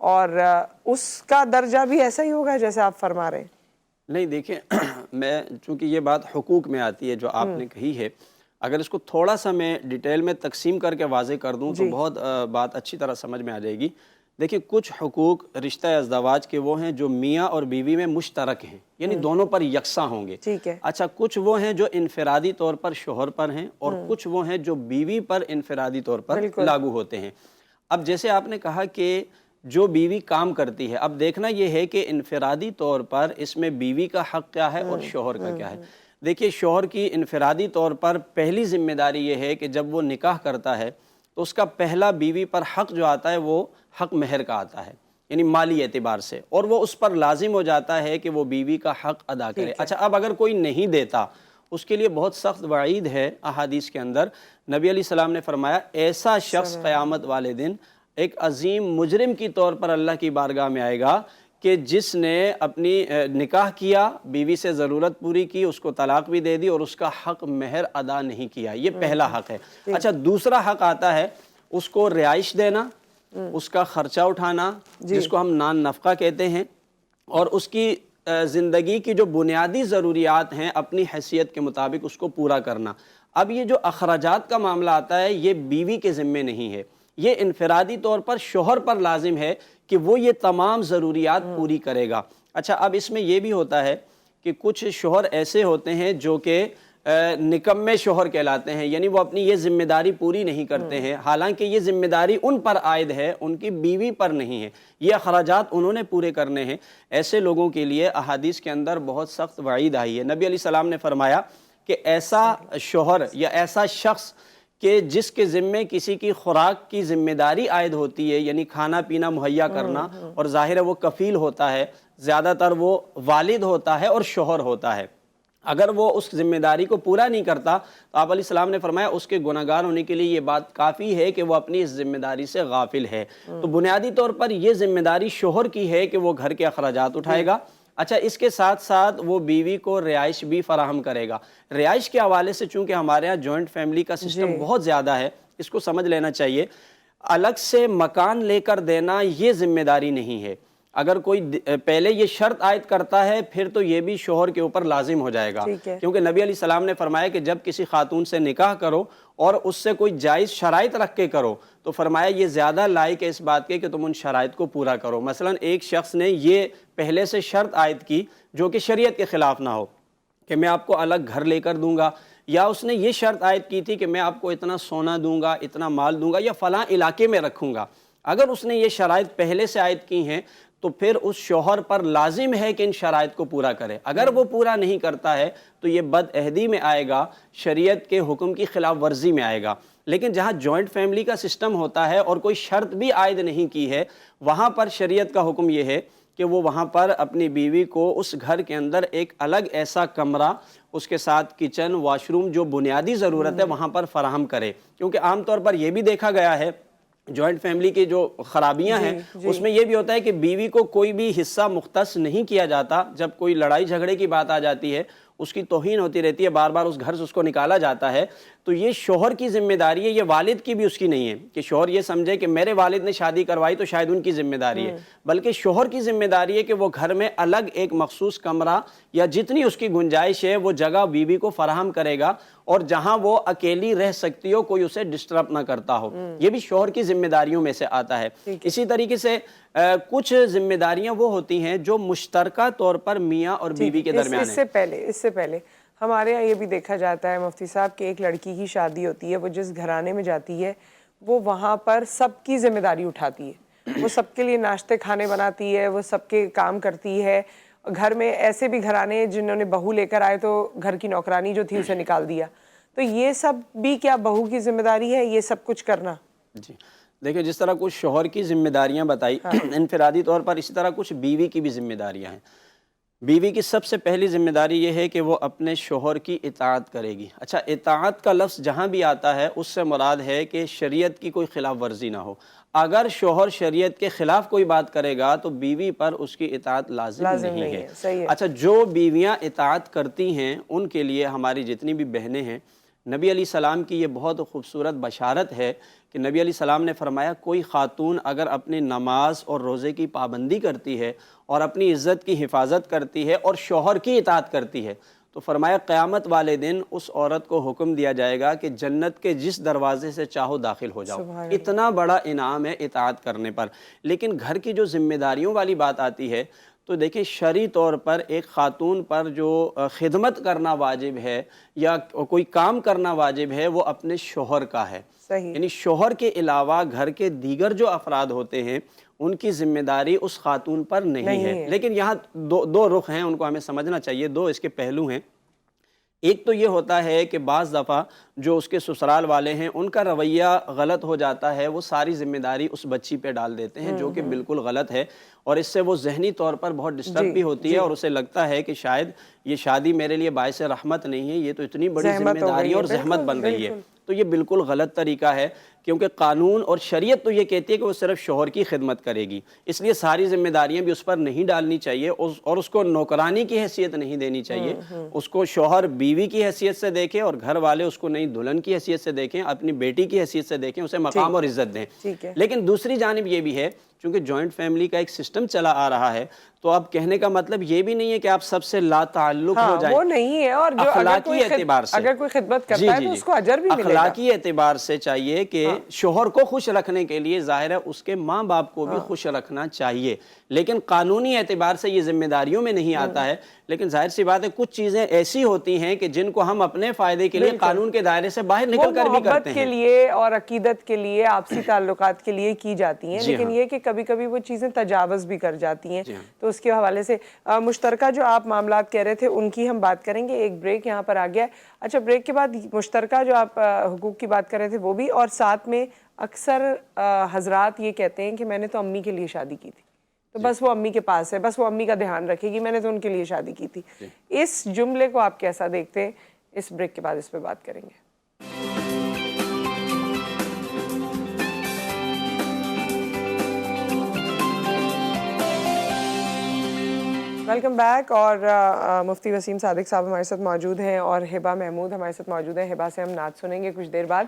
اور اس کا درجہ بھی ایسا ہی ہوگا جیسے آپ فرما رہے ہیں؟ نہیں دیکھیں میں چونکہ یہ بات حقوق میں آتی ہے جو آپ نے کہی ہے، اگر اس کو تھوڑا سا میں ڈیٹیل میں تقسیم کر کے واضح کر دوں تو بہت بات اچھی طرح سمجھ میں آ جائے گی۔ دیکھیں کچھ حقوق رشتہ ازدواج کے وہ ہیں جو میاں اور بیوی میں مشترک ہیں، یعنی دونوں پر یکساں ہوں گے۔ ٹھیک ہے۔ اچھا کچھ وہ ہیں جو انفرادی طور پر شوہر پر ہیں، اور کچھ وہ ہیں جو بیوی پر انفرادی طور پر لاگو ہوتے ہیں۔ اب جیسے آپ نے کہا کہ جو بیوی کام کرتی ہے، اب دیکھنا یہ ہے کہ انفرادی طور پر اس میں بیوی کا حق کیا ہے اور شوہر کا کیا ہے۔ دیکھیے شوہر کی انفرادی طور پر پہلی ذمہ داری یہ ہے کہ جب وہ نکاح کرتا ہے تو اس کا پہلا بیوی پر حق جو آتا ہے وہ حق مہر کا آتا ہے، یعنی مالی اعتبار سے، اور وہ اس پر لازم ہو جاتا ہے کہ وہ بیوی کا حق ادا کرے۔ اچھا اب اگر کوئی نہیں دیتا اس کے لیے بہت سخت وعید ہے احادیث کے اندر۔ نبی علیہ السلام نے فرمایا ایسا شخص قیامت والے دن ایک عظیم مجرم کی طور پر اللہ کی بارگاہ میں آئے گا کہ جس نے اپنی نکاح کیا، بیوی سے ضرورت پوری کی، اس کو طلاق بھی دے دی اور اس کا حق مہر ادا نہیں کیا۔ یہ پہلا حق ہے۔ اچھا دوسرا حق آتا ہے اس کو رہائش دینا، اس کا خرچہ اٹھانا جس کو ہم نان نفقہ کہتے ہیں، اور اس کی زندگی کی جو بنیادی ضروریات ہیں اپنی حیثیت کے مطابق اس کو پورا کرنا۔ اب یہ جو اخراجات کا معاملہ آتا ہے یہ بیوی کے ذمے نہیں ہے، یہ انفرادی طور پر شوہر پر لازم ہے کہ وہ یہ تمام ضروریات پوری کرے گا۔ اچھا اب اس میں یہ بھی ہوتا ہے کہ کچھ شوہر ایسے ہوتے ہیں جو کہ نکمے شوہر کہلاتے ہیں، یعنی وہ اپنی یہ ذمہ داری پوری نہیں کرتے ہیں، حالانکہ یہ ذمہ داری ان پر عائد ہے، ان کی بیوی پر نہیں ہے، یہ اخراجات انہوں نے پورے کرنے ہیں۔ ایسے لوگوں کے لیے احادیث کے اندر بہت سخت وعید آئی ہے۔ نبی علیہ السلام نے فرمایا کہ ایسا شوہر یا ایسا شخص کہ جس کے ذمے کسی کی خوراک کی ذمہ داری عائد ہوتی ہے، یعنی کھانا پینا مہیا کرنا، اور ظاہر ہے وہ کفیل ہوتا ہے، زیادہ تر وہ والد ہوتا ہے اور شوہر ہوتا ہے، اگر وہ اس ذمہ داری کو پورا نہیں کرتا تو آپ علیہ السلام نے فرمایا اس کے گناہگار ہونے کے لیے یہ بات کافی ہے کہ وہ اپنی اس ذمہ داری سے غافل ہے۔ تو بنیادی طور پر یہ ذمہ داری شوہر کی ہے کہ وہ گھر کے اخراجات اٹھائے گا۔ اچھا اس کے ساتھ ساتھ وہ بیوی کو رہائش بھی فراہم کرے گا۔ رہائش کے حوالے سے چونکہ ہمارے ہاں جوائنٹ فیملی کا سسٹم بہت زیادہ ہے، اس کو سمجھ لینا چاہیے۔ الگ سے مکان لے کر دینا یہ ذمہ داری نہیں ہے۔ اگر کوئی پہلے یہ شرط عائد کرتا ہے پھر تو یہ بھی شوہر کے اوپر لازم ہو جائے گا، کیونکہ نبی علیہ السلام نے فرمایا کہ جب کسی خاتون سے نکاح کرو اور اس سے کوئی جائز شرائط رکھ کے کرو تو فرمایا یہ زیادہ لائق ہے اس بات کے کہ تم ان شرائط کو پورا کرو۔ مثلا ایک شخص نے یہ پہلے سے شرط عائد کی جو کہ شریعت کے خلاف نہ ہو کہ میں آپ کو الگ گھر لے کر دوں گا، یا اس نے یہ شرط عائد کی تھی کہ میں آپ کو اتنا سونا دوں گا، اتنا مال دوں گا، یا فلاں علاقے میں رکھوں گا، اگر اس نے یہ شرائط پہلے سے عائد کی ہیں تو پھر اس شوہر پر لازم ہے کہ ان شرائط کو پورا کرے۔ اگر وہ پورا نہیں کرتا ہے تو یہ بد عہدی میں آئے گا، شریعت کے حکم کی خلاف ورزی میں آئے گا۔ لیکن جہاں جوائنٹ فیملی کا سسٹم ہوتا ہے اور کوئی شرط بھی عائد نہیں کی ہے، وہاں پر شریعت کا حکم یہ ہے کہ وہ وہاں پر اپنی بیوی کو اس گھر کے اندر ایک الگ ایسا کمرہ، اس کے ساتھ کچن، واش روم، جو بنیادی ضرورت ہے وہاں پر فراہم کرے۔ کیونکہ عام طور پر یہ بھی دیکھا گیا ہے جوائنٹ فیملی کی جو خرابیاں ہیں اس میں یہ بھی ہوتا ہے کہ بیوی کو کوئی بھی حصہ مختص نہیں کیا جاتا۔ جب کوئی لڑائی جھگڑے کی بات آ جاتی ہے اس کی توہین ہوتی رہتی ہے، بار بار اس گھر سے اس کو نکالا جاتا ہے، تو یہ شوہر کی ذمہ داری ہے، یہ والد کی بھی اس کی نہیں ہے کہ شوہر یہ سمجھے کہ میرے والد نے شادی کروائی تو شاید ان کی ذمہ داری ہے، بلکہ شوہر کی ذمہ داری ہے کہ وہ گھر میں الگ ایک مخصوص کمرہ یا جتنی اس کی گنجائش ہے وہ جگہ بیوی کو فراہم کرے گا، اور جہاں وہ اکیلی رہ سکتی ہو، کوئی اسے ڈسٹرب نہ کرتا ہو۔ یہ بھی شوہر کی ذمہ داریوں میں سے آتا ہے۔ اسی طریقے سے کچھ ذمہ داریاں وہ ہوتی ہیں جو مشترکہ طور پر میاں اور بیوی کے درمیان ہیں۔ اس سے پہلے ہمارے یہاں یہ بھی دیکھا جاتا ہے مفتی صاحب کہ ایک لڑکی کی شادی ہوتی ہے، وہ جس گھرانے میں جاتی ہے وہ وہاں پر سب کی ذمہ داری اٹھاتی ہے، وہ سب کے لیے ناشتے کھانے بناتی ہے، وہ سب کے کام کرتی ہے۔ گھر میں ایسے بھی گھرانے جنہوں نے بہو لے کر آئے تو گھر کی نوکرانی جو تھی اسے نکال دیا، تو یہ سب بھی کیا بہو کی ذمہ داری ہے یہ سب کچھ کرنا؟ جی دیکھیں جس طرح کچھ شوہر کی ذمہ داریاں بتائی انفرادی طور پر، اسی طرح کچھ بیوی کی بھی ذمہ داریاں ہیں۔ بیوی کی سب سے پہلی ذمہ داری یہ ہے کہ وہ اپنے شوہر کی اطاعت کرے گی۔ اچھا اطاعت کا لفظ جہاں بھی آتا ہے اس سے مراد ہے کہ شریعت کی کوئی خلاف ورزی نہ ہو۔ اگر شوہر شریعت کے خلاف کوئی بات کرے گا تو بیوی پر اس کی اطاعت لازم نہیں ہے۔ اچھا جو بیویاں اطاعت کرتی ہیں ان کے لیے ہماری جتنی بھی بہنیں ہیں، نبی علیہ السلام کی یہ بہت خوبصورت بشارت ہے کہ نبی علیہ السلام نے فرمایا کوئی خاتون اگر اپنی نماز اور روزے کی پابندی کرتی ہے اور اپنی عزت کی حفاظت کرتی ہے اور شوہر کی اطاعت کرتی ہے تو فرمایا قیامت والے دن اس عورت کو حکم دیا جائے گا کہ جنت کے جس دروازے سے چاہو داخل ہو جاؤ۔ سبحان اللہ۔ اتنا بڑا انعام ہے اطاعت کرنے پر۔ لیکن گھر کی جو ذمہ داریوں والی بات آتی ہے تو دیکھیں شرعی طور پر ایک خاتون پر جو خدمت کرنا واجب ہے یا کوئی کام کرنا واجب ہے وہ اپنے شوہر کا ہے۔ صحیح۔ یعنی شوہر کے علاوہ گھر کے دیگر جو افراد ہوتے ہیں ان کی ذمہ داری اس خاتون پر نہیں ہے۔ لیکن یہاں دو رخ ہیں، ان کو ہمیں سمجھنا چاہیے، دو اس کے پہلو ہیں۔ ایک تو یہ ہوتا ہے کہ بعض دفعہ جو اس کے سسرال والے ہیں ان کا رویہ غلط ہو جاتا ہے، وہ ساری ذمہ داری اس بچی پہ ڈال دیتے ہیں، جو کہ بالکل غلط ہے، اور اس سے وہ ذہنی طور پر بہت ڈسٹرب بھی ہوتی ہے اور اسے لگتا ہے کہ شاید یہ شادی میرے لیے باعث رحمت نہیں ہے، یہ تو اتنی بڑی ذمہ داری اور زحمت بن رہی ہے۔ تو یہ بالکل غلط طریقہ ہے، کیونکہ قانون اور شریعت تو یہ کہتی ہے کہ وہ صرف شوہر کی خدمت کرے گی، اس لیے ساری ذمہ داریاں بھی اس پر نہیں ڈالنی چاہیے اور اس کو نوکرانی کی حیثیت نہیں دینی چاہیے۔ اس کو شوہر بیوی کی حیثیت سے دیکھیں اور گھر والے اس کو نئی دلہن کی حیثیت سے دیکھیں، اپنی بیٹی کی حیثیت سے دیکھیں، اسے مقام اور عزت دیں۔ لیکن دوسری جانب یہ بھی ہے، چونکہ جوائنٹ فیملی کا ایک سسٹم چلا آ رہا ہے، تو اب کہنے کا مطلب یہ بھی نہیں ہے کہ آپ سب سے لا تعلق ہو جائیں۔ وہ نہیں ہے، اور جو اخلاقی اعتبار سے اگر کوئی خدمت کرتا ہے تو اس کو اجر بھی ملے گا۔ اخلاقی اعتبار سے چاہیے کہ شوہر کو خوش رکھنے کے لیے ظاہر ہے اس کے ماں باپ کو بھی خوش رکھنا چاہیے، لیکن قانونی اعتبار سے یہ ذمہ داریوں میں نہیں آتا ہے۔ لیکن ظاہر سی بات ہے کچھ چیزیں ایسی ہوتی ہیں کہ جن کو ہم اپنے فائدے کے لیے قانون کے دائرے سے باہر نکل کر بھی کرتے ہیں، کے لیے اور عقیدت کے لیے، آپسی تعلقات کے لیے کی جاتی ہیں، لیکن یہ کہ کبھی کبھی وہ چیزیں تجاوز بھی کر جاتی ہیں، تو اس کے حوالے سے مشترکہ جو آپ معاملات کہہ رہے تھے ان کی ہم بات کریں گے۔ ایک بریک یہاں پر آ گیا ہے۔ اچھا، بریک کے بعد مشترکہ جو آپ حقوق کی بات کر رہے تھے وہ بھی، اور ساتھ میں اکثر حضرات یہ کہتے ہیں کہ میں نے تو امی کے لیے شادی کی تھی، تو بس وہ امی کے پاس ہے، بس وہ امی کا دھیان رکھے گی، میں نے تو ان کے لیے شادی کی تھی۔ اس جملے کو آپ کیسا دیکھتے ہیں؟ اس بریک کے بعد اس پہ بات کریں گے۔ ویلکم بیک، اور مفتی وسیم صادق صاحب ہمارے ساتھ موجود ہیں اور ہبہ محمود ہمارے ساتھ موجود ہیں۔ ہبہ سے ہم نعت سنیں گے کچھ دیر بعد۔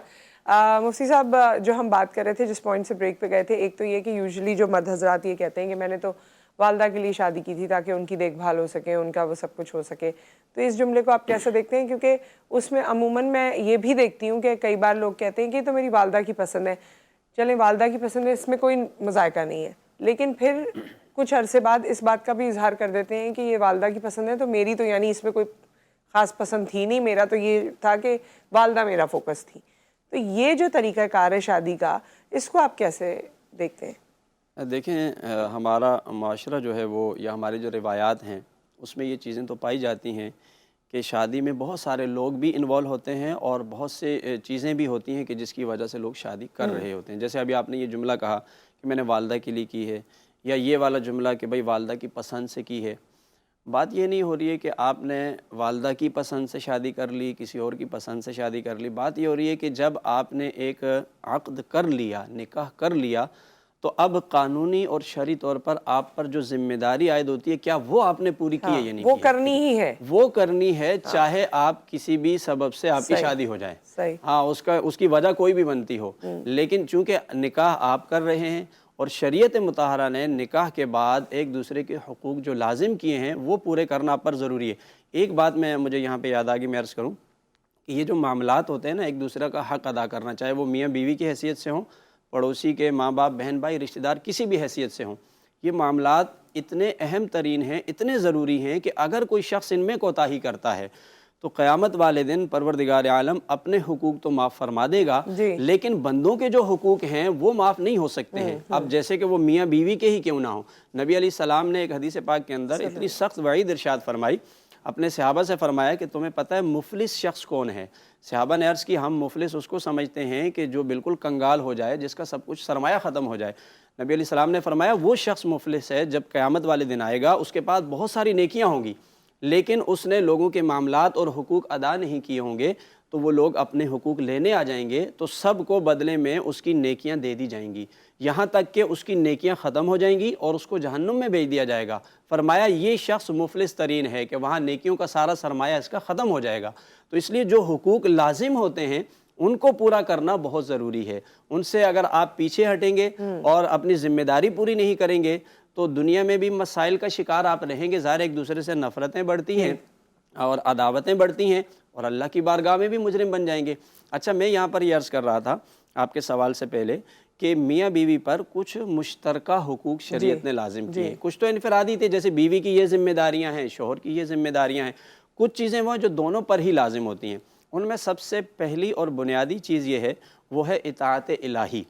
مفتی صاحب، جو ہم بات کر رہے تھے، جس پوائنٹ سے بریک پہ گئے تھے، ایک تو یہ کہ یوزلی جو مرد حضرات یہ کہتے ہیں کہ میں نے تو والدہ کے لیے شادی کی تھی تاکہ ان کی دیکھ بھال ہو سکے، ان کا وہ سب کچھ ہو سکے، تو اس جملے کو آپ کیسے دیکھتے ہیں؟ کیونکہ اس میں عموماً میں یہ بھی دیکھتی ہوں کہ کئی بار لوگ کہتے ہیں کہ تو میری والدہ کی پسند ہے، چلیں والدہ کی پسند ہے، اس میں کوئی مذائقہ نہیں ہے، لیکن پھر کچھ عرصے بعد اس بات کا بھی اظہار کر دیتے ہیں کہ یہ والدہ کی پسند ہے تو میری تو یعنی اس میں کوئی خاص پسند تھی نہیں، میرا تو یہ تھا کہ والدہ میرا فوکس تھی۔ تو یہ جو طریقہ کار ہے شادی کا، اس کو آپ کیسے دیکھتے ہیں؟ دیکھیں، ہمارا معاشرہ جو ہے وہ، یا ہماری جو روایات ہیں اس میں یہ چیزیں تو پائی جاتی ہیں کہ شادی میں بہت سارے لوگ بھی انوالو ہوتے ہیں اور بہت سے چیزیں بھی ہوتی ہیں کہ جس کی وجہ سے لوگ شادی کر رہے ہوتے ہیں۔ جیسے ابھی آپ نے یہ جملہ کہا کہ میں نے والدہ کے لیے کی ہے، یا یہ والا جملہ کہ بھائی والدہ کی پسند سے کی ہے۔ بات یہ نہیں ہو رہی ہے کہ آپ نے والدہ کی پسند سے شادی کر لی، کسی اور کی پسند سے شادی کر لی۔ بات یہ ہو رہی ہے کہ جب آپ نے ایک عقد کر لیا، نکاح کر لیا، تو اب قانونی اور شرعی طور پر آپ پر جو ذمہ داری عائد ہوتی ہے، کیا وہ آپ نے پوری کی ہے یا نہیں کی ہے؟ وہ کرنی ہی ہے، وہ کرنی ہے، چاہے آپ کسی بھی سبب سے آپ کی شادی ہو جائے۔ صحیح۔ ہاں، اس کی وجہ کوئی بھی بنتی ہو، لیکن چونکہ نکاح آپ کر رہے ہیں اور شریعت مطہرہ نے نکاح کے بعد ایک دوسرے کے حقوق جو لازم کیے ہیں وہ پورے کرنا آپ پر ضروری ہے۔ ایک بات مجھے یہاں پہ یاد آ گئی، میں عرض کروں کہ یہ جو معاملات ہوتے ہیں نا، ایک دوسرے کا حق ادا کرنا، چاہے وہ میاں بیوی کی حیثیت سے ہوں، پڑوسی کے ماں باپ بہن بھائی رشتہ دار کسی بھی حیثیت سے ہوں، یہ معاملات اتنے اہم ترین ہیں، اتنے ضروری ہیں کہ اگر کوئی شخص ان میں کوتاہی کرتا ہے تو قیامت والے دن پروردگار عالم اپنے حقوق تو معاف فرما دے گا، لیکن بندوں کے جو حقوق ہیں وہ معاف نہیں ہو سکتے ہیں۔ اب جیسے کہ وہ میاں بیوی کے ہی کیوں نہ ہوں، نبی علیہ السلام نے ایک حدیث پاک کے اندر اتنی سخت وعید ارشاد فرمائی، اپنے صحابہ سے فرمایا کہ تمہیں پتہ ہے مفلس شخص کون ہے؟ صحابہ نے عرض کی ہم مفلس اس کو سمجھتے ہیں کہ جو بالکل کنگال ہو جائے، جس کا سب کچھ سرمایہ ختم ہو جائے۔ نبی علیہ السلام نے فرمایا وہ شخص مفلس ہے جب قیامت والے دن آئے گا، اس کے پاس بہت ساری نیکیاں ہوں گی، لیکن اس نے لوگوں کے معاملات اور حقوق ادا نہیں کیے ہوں گے، تو وہ لوگ اپنے حقوق لینے آ جائیں گے تو سب کو بدلے میں اس کی نیکیاں دے دی جائیں گی، یہاں تک کہ اس کی نیکیاں ختم ہو جائیں گی اور اس کو جہنم میں بھیج دیا جائے گا۔ فرمایا یہ شخص مفلس ترین ہے کہ وہاں نیکیوں کا سارا سرمایہ اس کا ختم ہو جائے گا۔ تو اس لیے جو حقوق لازم ہوتے ہیں ان کو پورا کرنا بہت ضروری ہے. ان سے اگر آپ پیچھے ہٹیں گے اور اپنی ذمہ داری پوری نہیں کریں گے تو دنیا میں بھی مسائل کا شکار آپ رہیں گے. ظاہر ایک دوسرے سے نفرتیں بڑھتی ہیں اور عداوتیں بڑھتی ہیں اور اللہ کی بارگاہ میں بھی مجرم بن جائیں گے. اچھا، میں یہاں پر یہ عرض کر رہا تھا آپ کے سوال سے پہلے کہ میاں بیوی پر کچھ مشترکہ حقوق شریعت نے لازم کیے ہیں. کچھ تو انفرادی تھے، جیسے بیوی کی یہ ذمہ داریاں ہیں، شوہر کی یہ ذمہ داریاں ہیں. کچھ چیزیں وہ ہیں جو دونوں پر ہی لازم ہوتی ہیں. ان میں سب سے پہلی اور بنیادی چیز یہ ہے، وہ ہے اطاعت الہی.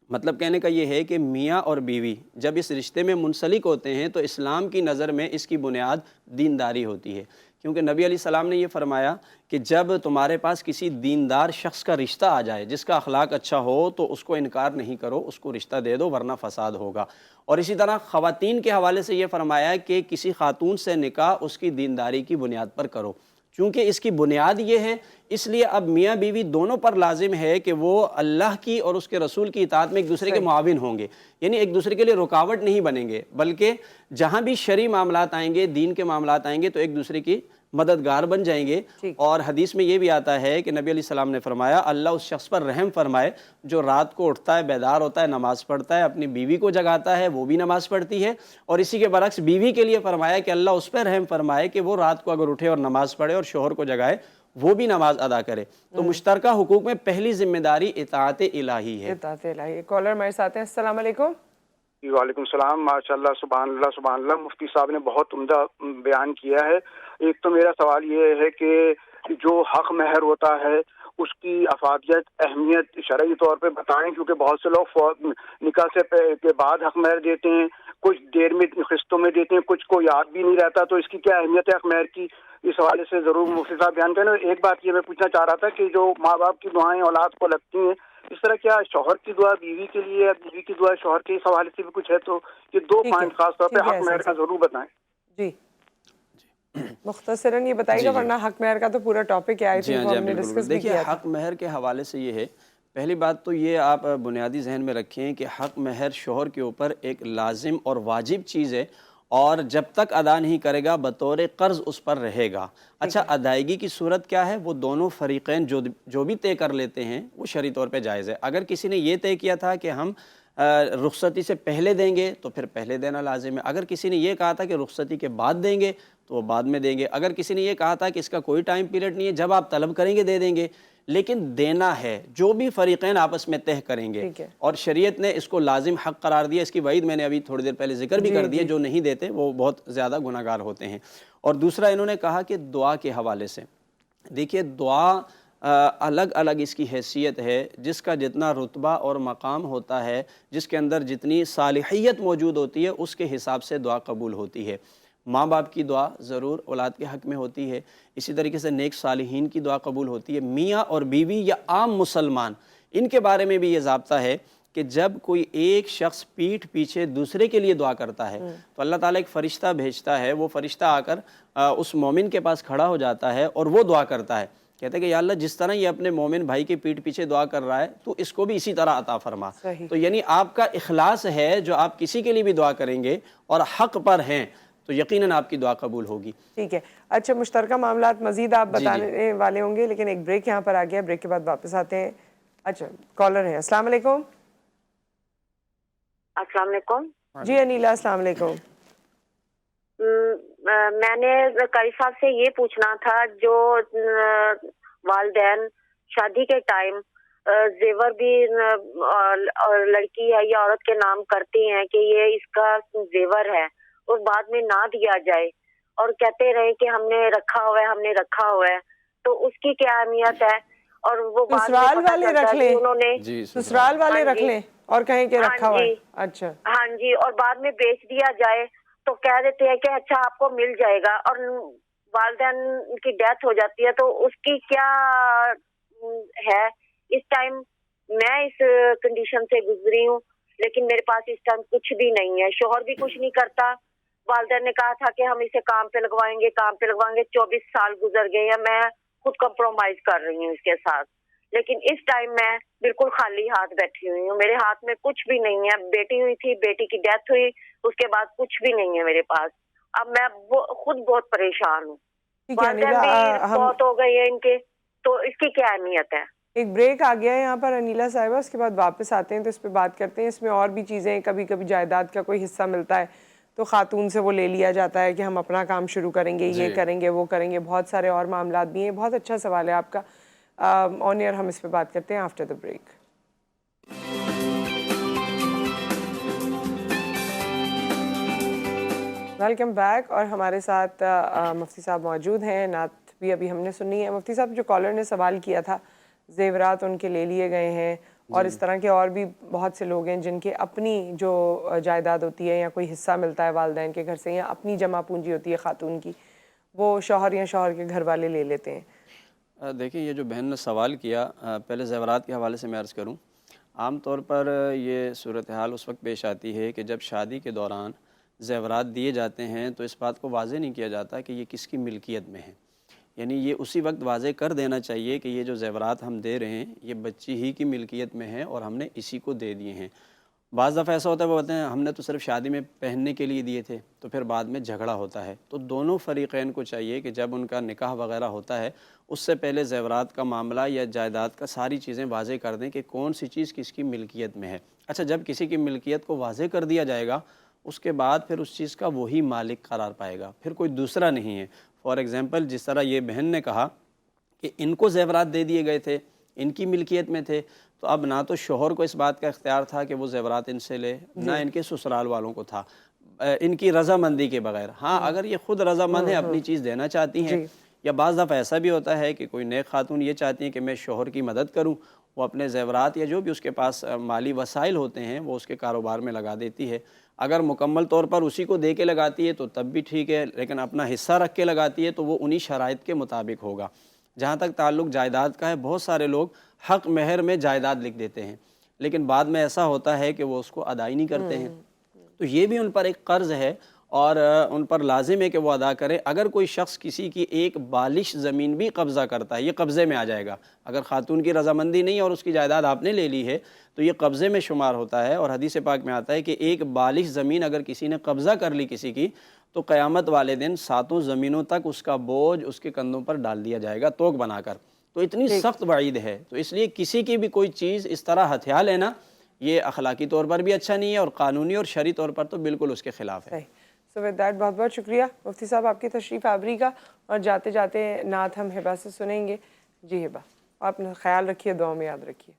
مطلب کہنے کا یہ ہے کہ میاں اور بیوی جب اس رشتے میں منسلک ہوتے ہیں تو اسلام کی نظر میں اس کی بنیاد دینداری ہوتی ہے. کیونکہ نبی علیہ السلام نے یہ فرمایا کہ جب تمہارے پاس کسی دیندار شخص کا رشتہ آ جائے جس کا اخلاق اچھا ہو تو اس کو انکار نہیں کرو، اس کو رشتہ دے دو ورنہ فساد ہوگا. اور اسی طرح خواتین کے حوالے سے یہ فرمایا کہ کسی خاتون سے نکاح اس کی دینداری کی بنیاد پر کرو. چونکہ اس کی بنیاد یہ ہے، اس لیے اب میاں بیوی دونوں پر لازم ہے کہ وہ اللہ کی اور اس کے رسول کی اطاعت میں ایک دوسرے کے معاون ہوں گے. یعنی ایک دوسرے کے لیے رکاوٹ نہیں بنیں گے، بلکہ جہاں بھی شرعی معاملات آئیں گے، دین کے معاملات آئیں گے تو ایک دوسرے کی مددگار بن جائیں گے. اور حدیث میں یہ بھی آتا ہے کہ نبی علیہ السلام نے فرمایا اللہ اس شخص پر رحم فرمائے جو رات کو اٹھتا ہے، بیدار ہوتا ہے، نماز پڑھتا ہے، اپنی بیوی کو جگاتا ہے، وہ بھی نماز پڑھتی ہے. اور اسی کے برعکس بیوی کے لیے فرمایا کہ اللہ اس پہ رحم فرمائے کہ وہ رات کو اگر اٹھے اور نماز پڑھے اور شوہر کو جگائے وہ بھی نماز ادا کرے. تو مشترکہ حقوق میں پہلی ذمہ داری اطاعت الہی ہے. اطاعت الہی. کالر ہمارے ساتھ ہیں. السلام علیکم. وعلیکم السلام. ماشاء اللہ، سبحان اللہ، سبحان اللہ. مفتی صاحب نے بہت عمدہ بیان کیا ہے. ایک تو میرا سوال یہ ہے کہ جو حق مہر ہوتا ہے اس کی افادیت، اہمیت شرعی طور پہ بتائیں، کیونکہ بہت سے لوگ نکاح سے کے بعد حق مہر دیتے ہیں، کچھ دیر میں قسطوں میں دیتے ہیں، کچھ کو یاد بھی نہیں رہتا. تو اس کی کیا اہمیت ہے حق مہر کی؟ اس حوالے سے ضرور مفتی صاحب بیان کریں. ایک بات یہ میں پوچھنا چاہ رہا تھا کہ جو ماں باپ کی دعائیں اولاد کو لگتی ہیں، اس طرح کیا شوہر کی دعا بیوی کے لیے یا بیوی کی دعا شوہر کے اس حوالے سے بھی کچھ ہے؟ تو یہ دو پوائنٹ خاص طور پہ حق مہر کا ضرور بتائیں. جی مختصراً یہ بتائیے گا، ورنہ حق مہر کا تو پورا ٹاپک ہے، جی ہاں، بالکل. دیکھیے، حق مہر کے حوالے سے یہ ہے، پہلی بات تو یہ آپ بنیادی ذہن میں رکھیں کہ حق مہر شوہر کے اوپر ایک لازم اور واجب چیز ہے اور جب تک ادا نہیں کرے گا بطور قرض اس پر رہے گا. اچھا، ادائیگی کی صورت کیا ہے؟ وہ دونوں فریقین جو بھی طے کر لیتے ہیں وہ شرعی طور پہ جائز ہے. اگر کسی نے یہ طے کیا تھا کہ ہم رخصتی سے پہلے دیں گے تو پھر پہلے دینا لازم ہے. اگر کسی نے یہ کہا تھا کہ رخصتی کے بعد دیں گے تو وہ بعد میں دیں گے. اگر کسی نے یہ کہا تھا کہ اس کا کوئی ٹائم پیریڈ نہیں ہے، جب آپ طلب کریں گے دے دیں گے، لیکن دینا ہے جو بھی فریقین آپس میں طے کریں گے. اور شریعت نے اس کو لازم حق قرار دیا. اس کی وعید میں نے ابھی تھوڑی دیر پہلے ذکر بھی کر دیا، جو نہیں دیتے وہ بہت زیادہ گناہگار ہوتے ہیں. اور دوسرا انہوں نے کہا کہ دعا کے حوالے سے دیکھیے، دعا الگ الگ اس کی حیثیت ہے. جس کا جتنا رتبہ اور مقام ہوتا ہے، جس کے اندر جتنی صالحیت موجود ہوتی ہے، اس کے حساب سے دعا قبول ہوتی ہے. ماں باپ کی دعا ضرور اولاد کے حق میں ہوتی ہے. اسی طریقے سے نیک صالحین کی دعا قبول ہوتی ہے. میاں اور بیوی یا عام مسلمان، ان کے بارے میں بھی یہ ضابطہ ہے کہ جب کوئی ایک شخص پیٹھ پیچھے دوسرے کے لیے دعا کرتا ہے تو اللہ تعالیٰ ایک فرشتہ بھیجتا ہے. وہ فرشتہ آ کر اس مومن کے پاس کھڑا ہو جاتا ہے اور وہ دعا کرتا ہے. کہتے ہیں کہ یا اللہ، جس طرح یہ اپنے مومن بھائی کی پیٹھ پیچھے دعا کر رہا ہے تو اس کو بھی اسی طرح عطا فرما. تو یعنی آپ کا اخلاص ہے، جو آپ کسی کے لیے بھی دعا کریں گے اور حق پر ہیں تو یقیناً آپ کی دعا قبول ہوگی. ٹھیک ہے. اچھا، مشترکہ معاملات مزید آپ بتانے والے ہوں گے، لیکن ایک بریک یہاں پر آ گیا. بریک کے بعد واپس آتے ہیں. اچھا، کالر ہیں. السلام علیکم. السلام علیکم. جی انیلا، السلام علیکم. میں نے قاری صاحب سے یہ پوچھنا تھا، جو والدین شادی کے ٹائم زیور بھی لڑکی ہے یا عورت کے نام کرتی ہیں کہ یہ اس کا زیور ہے، اور بعد میں نہ دیا جائے اور کہتے رہے کہ ہم نے رکھا ہوا ہے، ہم نے رکھا ہوا ہے، تو اس کی کیا اہمیت ہے؟ اور وہ سسرال والے رکھ لیں، انہوں نے سسرال والے رکھ لیں اور کہیں کہ رکھا ہوا ہے. اچھا، ہاں جی، اور بعد میں بیچ دیا جائے تو کہہ دیتے ہیں کہ اچھا آپ کو مل جائے گا، اور والدین کی ڈیتھ ہو جاتی ہے تو اس کی کیا ہے؟ اس ٹائم میں اس کنڈیشن سے گزری ہوں، لیکن میرے پاس اس ٹائم کچھ بھی نہیں ہے. شوہر بھی کچھ نہیں کرتا. والدین نے کہا تھا کہ ہم اسے کام پہ لگوائیں گے، کام پہ لگوائیں گے. 24 سال گزر گئے ہیں، میں خود کمپرومائز کر رہی ہوں اس کے ساتھ. لیکن اس ٹائم میں بالکل خالی ہاتھ بیٹھی ہوئی ہوں. میرے ہاتھ میں کچھ بھی نہیں ہے. بیٹی ہوئی تھی، بیٹی کی ڈیتھ ہوئی، اس کے بعد کچھ بھی نہیں ہے میرے پاس. اب میں خود بہت پریشان ہوں. والدین بھی بہت ہو گئی ہے ان کے، تو اس کی کیا اہمیت ہے؟ ایک بریک آ گیا ہے یہاں پر انیلا صاحبہ، اس کے بعد واپس آتے ہیں تو اس پہ بات کرتے ہیں. اس میں اور بھی چیزیں، کبھی کبھی جائیداد کا کوئی حصہ ملتا ہے تو خاتون سے وہ لے لیا جاتا ہے کہ ہم اپنا کام شروع کریں گے، یہ کریں گے، وہ کریں گے. بہت سارے اور معاملات بھی ہیں. بہت اچھا سوال ہے آپ کا. آن ایئر ہم اس پہ بات کرتے ہیں after the break. Welcome back. اور ہمارے ساتھ مفتی صاحب موجود ہیں. نعت بھی ابھی ہم نے سنی ہے. مفتی صاحب، جو کالر نے سوال کیا تھا، زیورات ان کے لے لیے گئے ہیں اور اس طرح کے اور بھی بہت سے لوگ ہیں جن کے اپنی جو جائیداد ہوتی ہے یا کوئی حصہ ملتا ہے والدین کے گھر سے یا اپنی جمع پونجی ہوتی ہے خاتون کی، وہ شوہر یا شوہر کے گھر والے لے لیتے ہیں. دیکھیں، یہ جو بہن نے سوال کیا، پہلے زیورات کے حوالے سے میں عرض کروں. عام طور پر یہ صورتحال اس وقت پیش آتی ہے کہ جب شادی کے دوران زیورات دیے جاتے ہیں تو اس بات کو واضح نہیں کیا جاتا کہ یہ کس کی ملکیت میں ہے. یعنی یہ اسی وقت واضح کر دینا چاہیے کہ یہ جو زیورات ہم دے رہے ہیں یہ بچی ہی کی ملکیت میں ہے اور ہم نے اسی کو دے دیے ہیں. بعض دفعہ ایسا ہوتا ہے وہ بولتے ہیں ہم نے تو صرف شادی میں پہننے کے لیے دیے تھے، تو پھر بعد میں جھگڑا ہوتا ہے. تو دونوں فریقین کو چاہیے کہ جب ان کا نکاح وغیرہ ہوتا ہے اس سے پہلے زیورات کا معاملہ یا جائیداد کا ساری چیزیں واضح کر دیں کہ کون سی چیز کس کی ملکیت میں ہے. اچھا، جب کسی کی ملکیت کو واضح کر دیا جائے گا اس کے بعد پھر اس چیز کا وہی مالک قرار پائے گا، پھر کوئی دوسرا نہیں ہے. فار ایگزامپل، جس طرح یہ بہن نے کہا کہ ان کو زیورات دے دیے گئے تھے، ان کی ملکیت میں تھے، تو اب نہ تو شوہر کو اس بات کا اختیار تھا کہ وہ زیورات ان سے لے، نہ ان کے سسرال والوں کو تھا، ان کی رضامندی کے بغیر. ہاں، اگر یہ خود رضامند ہیں، اپنی چیز دینا چاہتی ہیں، یا بعض دفعہ ایسا بھی ہوتا ہے کہ کوئی نیک خاتون یہ چاہتی ہیں کہ میں شوہر کی مدد کروں، وہ اپنے زیورات یا جو بھی اس کے پاس مالی وسائل ہوتے ہیں وہ اس کے کاروبار میں لگا دیتی ہے. اگر مکمل طور پر اسی کو دے کے لگاتی ہے تو تب بھی ٹھیک ہے، لیکن اپنا حصہ رکھ کے لگاتی ہے تو وہ انہی شرائط کے مطابق ہوگا. جہاں تک تعلق جائیداد کا ہے، بہت سارے لوگ حق مہر میں جائیداد لکھ دیتے ہیں لیکن بعد میں ایسا ہوتا ہے کہ وہ اس کو ادا ہی نہیں کرتے ہیں. تو یہ بھی ان پر ایک قرض ہے اور ان پر لازم ہے کہ وہ ادا کریں. اگر کوئی شخص کسی کی ایک بالش زمین بھی قبضہ کرتا ہے، یہ قبضے میں آ جائے گا. اگر خاتون کی رضامندی نہیں اور اس کی جائیداد آپ نے لے لی ہے تو یہ قبضے میں شمار ہوتا ہے. اور حدیث پاک میں آتا ہے کہ ایک بالش زمین اگر کسی نے قبضہ کر لی کسی کی تو قیامت والے دن 7 زمینوں تک اس کا بوجھ اس کے کندھوں پر ڈال دیا جائے گا، توق بنا کر. تو اتنی سخت وعید ہے. تو اس لیے کسی کی بھی کوئی چیز اس طرح ہتھیا لینا یہ اخلاقی طور پر بھی اچھا نہیں ہے اور قانونی اور شرعی طور پر تو بالکل اس کے خلاف ہے. سو ود دیٹ بہت بہت شکریہ مفتی صاحب آپ کی تشریف آوری کا. اور جاتے جاتے نعت ہم ہبا سے سنیں گے. جی ہبا، آپ نے خیال رکھیے، دعاؤں میں یاد رکھیے.